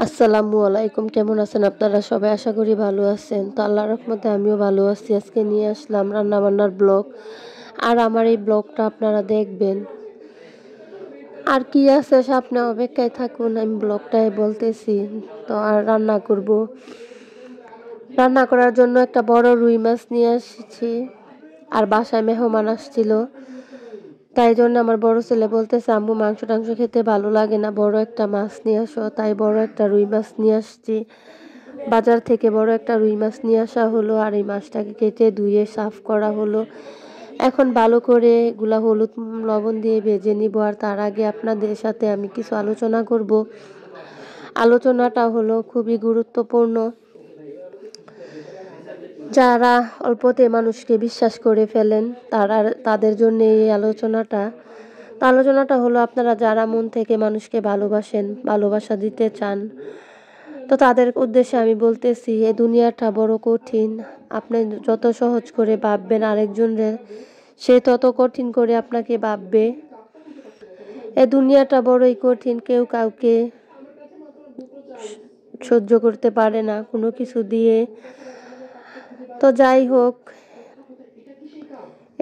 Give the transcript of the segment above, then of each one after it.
আসসালামু আলাইকুম, কেমন আছেন আপনারা সবাই? আশা করি ভালো আছেন। তো আল্লাহর রহমতে আমিও ভালো আছি। আজকে নিয়ে আসলাম রান্নাবান্নার ব্লগ। আর আমার এই ব্লগটা আপনারা দেখবেন। আর কি আছে সামনে, অপেক্ষায় থাকুন, আমি ব্লগটাই বলতেছি। তো আর রান্না করব। রান্না করার জন্য একটা বড় রুই মাছ নিয়ে আসছি। আর বাসায় মেহমান আসছিল, তাই জন্য আমার বড় ছেলে বলতেছে আম্মু মাংস টাংস খেতে ভালো লাগে না, বড় একটা মাছ নিয়ে আসো। তাই বড় একটা রুই মাছ নিয়ে আসছি। বাজার থেকে বড় একটা রুই মাছ নিয়ে আসা হলো। আর এই মাছটাকে কেটে ধুয়ে সাফ করা হলো। এখন ভালো করে এগুলা হলুদ লবণ দিয়ে ভেজে নিব। আর তার আগে আপনাদের সাথে আমি কিছু আলোচনা করব। আলোচনাটা হলো খুবই গুরুত্বপূর্ণ। যারা অল্পতে মানুষকে বিশ্বাস করে ফেলেন তাদের জন্য এই আলোচনাটা হলো আপনারা যারা মন থেকে মানুষকে ভালোবাসেন, ভালোবাসা দিতে চান, তো তাদের উদ্দেশ্যে আমি বলতেছি এই দুনিয়াটা বড় কঠিন। আপনি যত সহজ করে ভাববেন আরেকজনের, সে তত কঠিন করে আপনাকে ভাববে। এই দুনিয়াটা বড়ই কঠিন, কেউ কাউকে সহ্য করতে পারে না কোনো কিছু দিয়ে। তো যাই হোক,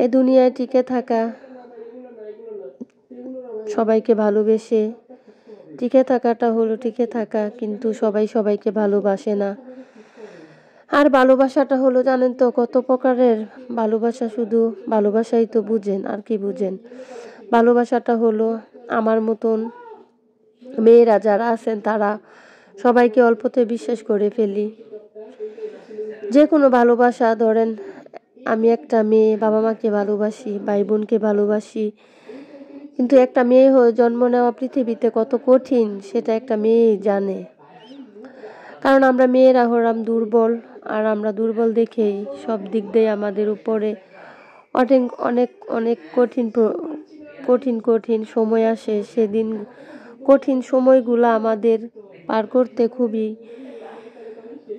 এই দুনিয়ায় টিকে থাকা, সবাইকে ভালোবেসে টিকে থাকাটা হলো টিকে থাকা, কিন্তু সবাই সবাইকে ভালোবাসে না। আর ভালোবাসাটা হলো জানেন তো কত প্রকারের ভালোবাসা, শুধু ভালোবাসাই তো বুঝেন, আর কি বুঝেন? ভালোবাসাটা হলো আমার মতন মেয়েরা যারা আছেন তারা সবাইকে অল্পতে বিশ্বাস করে ফেলি। যে কোনো ভালোবাসা, ধরেন আমি একটা মেয়ে বাবা মাকে ভালোবাসি, ভাই বোনকে ভালোবাসি, কিন্তু একটা মেয়ে হয়ে জন্ম নেওয়া পৃথিবীতে কত কঠিন সেটা একটা মেয়েই জানে। কারণ আমরা মেয়েরা হলাম দুর্বল, আর আমরা দুর্বল দেখেই সব দিক দিয়ে আমাদের উপরে অনেক অনেক অনেক কঠিন কঠিন সময় আসে। সেদিন কঠিন সময়গুলো আমাদের পার করতে খুবই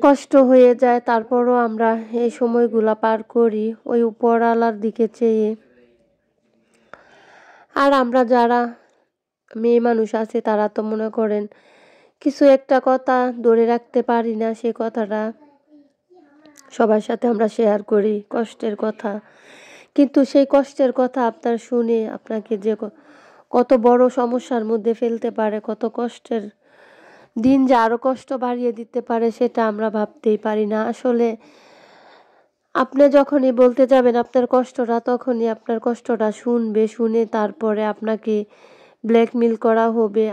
কষ্ট হয়ে যায়। তারপরও আমরা এই সময়গুলো পার করি ওই উপরওয়ালার দিকে চেয়ে। আর আমরা যারা মেয়ে মানুষ আছে তারা তো মনে করেন কিছু একটা কথা ধরে রাখতে পারি না, সে কথাটা সবার সাথে আমরা শেয়ার করি, কষ্টের কথা। কিন্তু সেই কষ্টের কথা আপনার শুনে আপনাকে যে কত বড় সমস্যার মধ্যে ফেলতে পারে, কত কষ্টের দিন যে আরো কষ্ট বাড়িয়ে দিতে পারে, সেটা আমরা ভাবতেই পারি না। আসলে আপনি যখনই বলতে যাবেন আপনার কষ্টটা, তখনই আপনার কষ্টটা শুনে তারপরে আপনাকে ব্ল্যাকমেল করা হবে,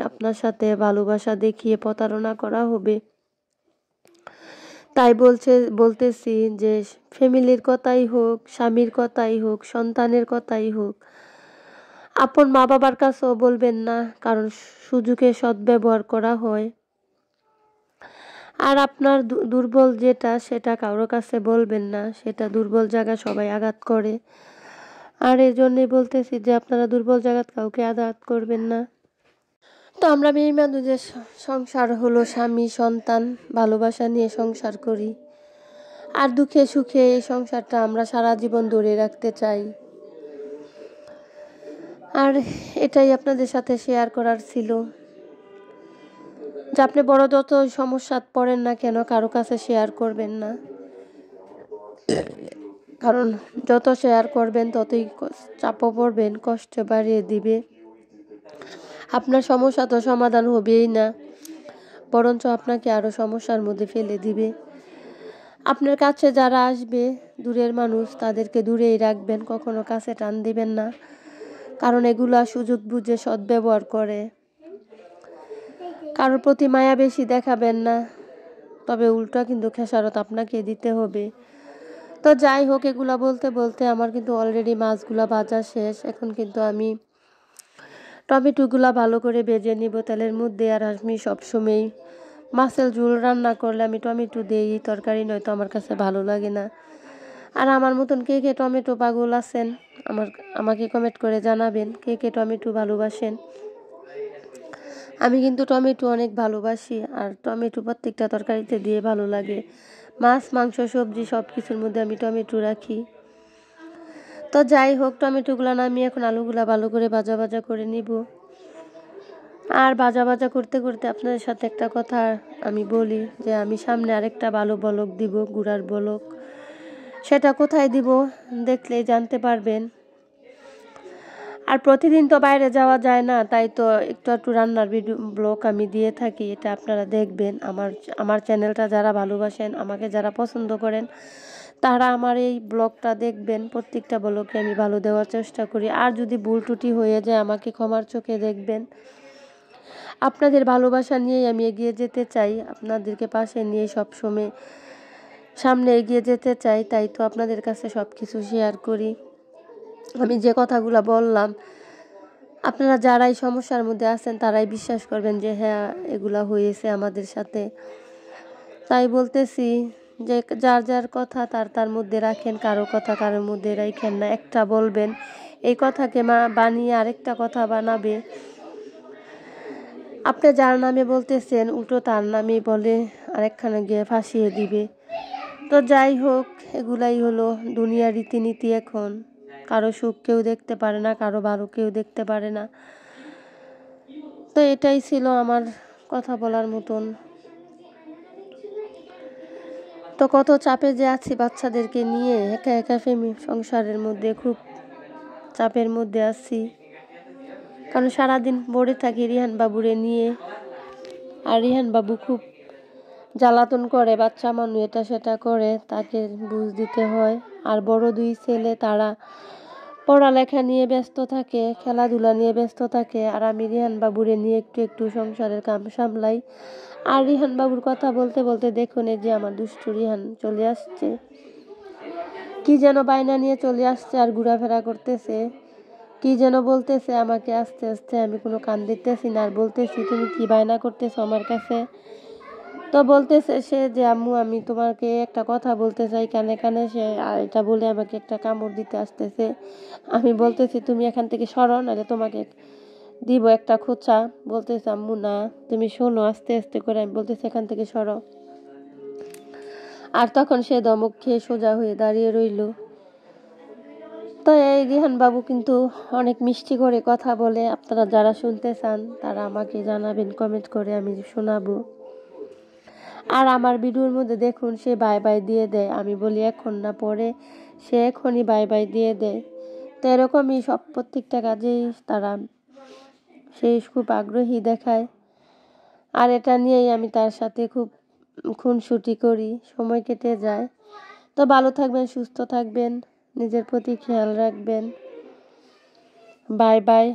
আপনার সাথে ভালোবাসা দেখিয়ে প্রতারণা করা হবে। তাই বলতেছি যে ফ্যামিলির কথাই হোক, স্বামীর কথাই হোক, সন্তানের কথাই হোক, আপন মা বাবার কাছেও বলবেন না, কারণ সুযোগে সদ্ব্যবহার করা হয়। আর আপনার দুর্বল যেটা, সেটা কারোর কাছে বলবেন না, সেটা দুর্বল জায়গা সবাই আঘাত করে। আর এই জন্যই বলতেছি যে আপনারা দুর্বল জায়গা কাউকে আঘাত করবেন না। তো আমরা মেয়ে মানুষের সংসার হলো স্বামী সন্তান ভালোবাসা নিয়ে সংসার করি। আর দুঃখে সুখে এই সংসারটা আমরা সারা জীবন ধরে রাখতে চাই। আর এটাই আপনাদের সাথে শেয়ার করার ছিল, যে আপনি বড় যত সমস্যা পড়েন না কেন কারো কাছে শেয়ার করবেন না। কারণ যত শেয়ার করবেন ততই চাপও পড়বেন, কষ্ট বাড়িয়ে দিবে। আপনার সমস্যা তো সমাধান হবেই না, বরঞ্চ আপনাকে আরো সমস্যার মধ্যে ফেলে দিবে। আপনার কাছে যারা আসবে দূরের মানুষ, তাদেরকে দূরেই রাখবেন, কখনো কাছে টান দিবেন না। কারণ এগুলা সুযোগ বুঝে সদ্ব্যবহার করে। কারোর প্রতি মায়া বেশি দেখাবেন না, তবে উল্টা কিন্তু খেসারত আপনাকে দিতে হবে। তো যাই হোক, এগুলা বলতে বলতে আমার কিন্তু অলরেডি মাছগুলা ভাজা শেষ। এখন কিন্তু আমি টমেটোগুলা ভালো করে ভেজে নিব তেলের মধ্যে। আর আমি সবসময় মাছের ঝোল রান্না করলে আমি টমেটো দিই, তরকারি নয়তো আমার কাছে ভালো লাগে না। আর আমার মতন কে কে টমেটো পাগল আছেন আমাকে কমেন্ট করে জানাবেন, কে কে টমেটো ভালোবাসেন। আমি কিন্তু টমেটো অনেক ভালোবাসি, আর টমেটো প্রত্যেকটা তরকারিতে দিয়ে ভালো লাগে। মাছ মাংস সবজি সব কিছুর মধ্যে আমি টমেটো রাখি। তো যাই হোক, টমেটোগুলো নামিয়ে এখন আলুগুলা ভালো করে ভাজা ভাজা করে নিব। আর ভাজা ভাজা করতে করতে আপনাদের সাথে একটা কথা আমি বলি, যে আমি সামনে আরেকটা ভালো বলক দিব, গুড়ার বলক। সেটা কোথায় দিব দেখলেই জানতে পারবেন। আর প্রতিদিন তো বাইরে যাওয়া যায় না, তাই তো একটু একটু রান্নার ভিডিও ব্লগ আমি দিয়ে থাকি, এটা আপনারা দেখবেন। আমার চ্যানেলটা যারা ভালোবাসেন, আমাকে যারা পছন্দ করেন, তারা আমার এই ব্লগটা দেখবেন। প্রত্যেকটা ব্লগে আমি ভালো দেওয়ার চেষ্টা করি। আর যদি ভুল ত্রুটি হয়ে যায় আমাকে ক্ষমার চোখে দেখবেন। আপনাদের ভালোবাসা নিয়েই আমি এগিয়ে যেতে চাই, আপনাদেরকে পাশে নিয়ে সবসময় সামনে এগিয়ে যেতে চাই। তাই তো আপনাদের কাছে সব কিছু শেয়ার করি। আমি যে কথাগুলো বললাম, আপনারা যারাই সমস্যার মধ্যে আছেন তারাই বিশ্বাস করবেন যে হ্যাঁ, এগুলা হয়েছে আমাদের সাথে। তাই বলতেছি যে যার যার কথা তার মধ্যে রাখেন, কারো কথা কারোর মধ্যে রাখেন না। একটা বলবেন, এই কথাকে বানিয়ে আরেকটা কথা বানাবে। আপনি যার নামে বলতেছেন উল্টো তার নামে বলে আরেকখানে গিয়ে ফাঁসিয়ে দিবে। তো যাই হোক, এগুলাই হলো দুনিয়ার রীতিনীতি। এখন কারো সুখ কেউ দেখতে পারে না, কারো ভালো কেউ দেখতে পারে না। তো এটাই ছিল আমার কথা বলার মতন। তো কত চাপে যে আছি বাচ্চাদেরকে নিয়ে, একা একা সংসারের মধ্যে খুব চাপের মধ্যে আছি। কারণ সারাদিন পড়ে থাকি রিহান বাবুরে নিয়ে। আর রিহান বাবু খুব জ্বালাতন করে, বাচ্চা মানুষ এটা সেটা করে, তাকে বুঝ দিতে হয়। আর বড় দুই ছেলে, তারা পড়ালেখা নিয়ে ব্যস্ত থাকে, খেলাধুলা নিয়ে ব্যস্ত থাকে। আর আমি রিহান বাবুরে নিয়ে একটু একটু সংসারের কাম সামলাই। আর রিহান বাবুর কথা বলতে বলতে দেখুন, এই যে আমার দুষ্টু রিহান চলে আসছে, কি যেন বায়না নিয়ে চলে আসছে আর ঘোরাফেরা করতেছে, কি যেন বলতেছে আমাকে। আস্তে আস্তে আমি কোনো কান দিতেছি না, আর বলতেছি তুমি কি বায়না করতেছো আমার কাছে। তো বলতেছে সে যে আম্মু আমি তোমাকে একটা কথা বলতে চাই কানে কানে। সে এটা বলে আমাকে একটা কামড় দিতে আসতেছে। আমি বলতেছি তুমি এখান থেকে সরো, নাহলে তোমাকে দিব একটা খোঁচা। বলতেছে আম্মু না, তুমি শোনো আস্তে আস্তে করে। আমি বলতেছি এখান থেকে সরো। আর তখন সে ধমক খেয়ে সোজা হয়ে দাঁড়িয়ে রইল। তো এই রিহান বাবু কিন্তু অনেক মিষ্টি করে কথা বলে। আপনারা যারা শুনতে চান তারা আমাকে জানাবেন কমেন্ট করে, আমি শোনাবো। আর আমার ভিডিওর মধ্যে দেখুন সে বাই বাই দিয়ে দেয়, আমি বলি এখন না পরে, সে এখনই বাই বাই দিয়ে দেয়। তো এরকমই সব প্রত্যেকটা কাজেই সে খুব আগ্রহী দেখায়। আর এটা নিয়েই আমি তার সাথে খুব খুনসুটি করি, সময় কেটে যায়। তো ভালো থাকবেন, সুস্থ থাকবেন, নিজের প্রতি খেয়াল রাখবেন। Bye bye.